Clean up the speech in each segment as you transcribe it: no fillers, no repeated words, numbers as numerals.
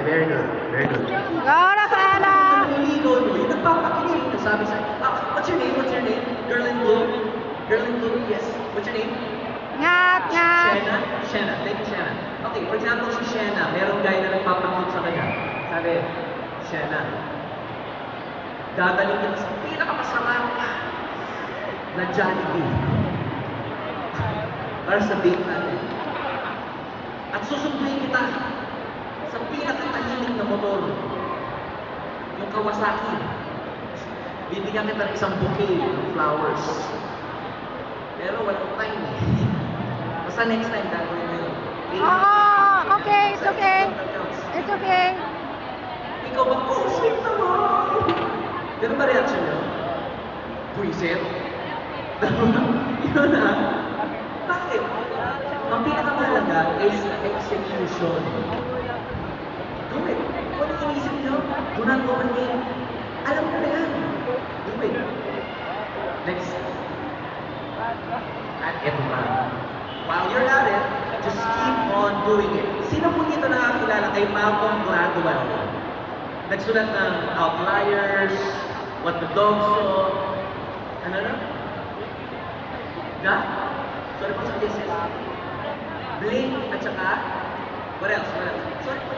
Very good. Very good. Go, Rafaela! Ikaw mo, yung nagpapakinig. Sabi sa'yo, what's your name? What's your name? Girl in blue? Girl in blue, yes. What's your name? Ngat, ngat! Shena? Shena. Thank you, Shena. Okay, for example, si Shena, merong guy na nagpapakit sa kanya. Sabi, Shena, dadaling kita sa pinakamasarap na Jollibee para sa date natin. At susunduin kita sa pinakatahimik na motor, yung Kawasaki. Bibigyan kita ng isang bouquet ng flowers. Pero walang time eh. Basta next time, gagawin mo yun. Okay, it's okay. It's okay. Ikaw ba? Oh, sweet naman! Ganun ba reaction nyo? Puisit? Yun na. Bakit? Ang pinakamahalaga is execution. Do it. Kung ano inisip nyo, do not overthink. Alam mo na yan. Do it. Next. At eto pa. While you're at it, just keep on doing it. Sino po dito nakakilala kay Malcolm Gladwell? Nagsulat ng Outliers, What the Dog Saw, ano na? Sorry po sa thesis. Blink, at saka, what else? Sorry po.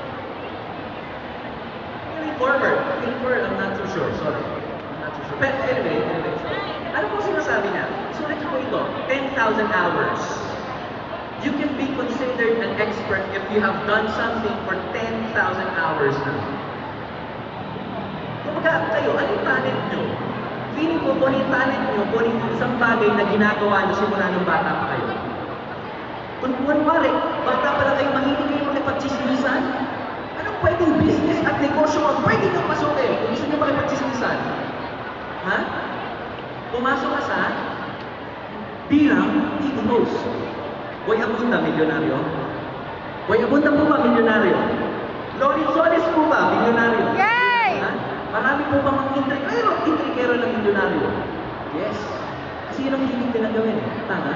Informer, I'm not too sure, sorry. I'm not too sure. But anyway, so, ano po sinasabi niya? Sulit ko ito, 10,000 hours. You can be considered an expert if you have done something for 10,000 hours na. Kumbaga kayo, ano yung talent nyo? Feeling ko kung yung talent nyo, kung yung isang bagay na ginagawa nyo simula nung bata pa kayo. Kung kunwari, bata pa lang kayo, mahilig kayo makipagchismisan, anong pwedeng business at negosyo ang pwede nyo pasukin kung gusto nyo makipagchismisan? Ha? Pumasok ka sa bilang TV host. Boy Abunda, milyonaryo? Boy Abunda po ba, milyonaryo? Lorin Solis po ba, milyonaryo? Yay! Ha? Marami po ba mga intrikero ng milyonaryo? Yes. Kasi yun ang hilig nila gawin eh. Tama?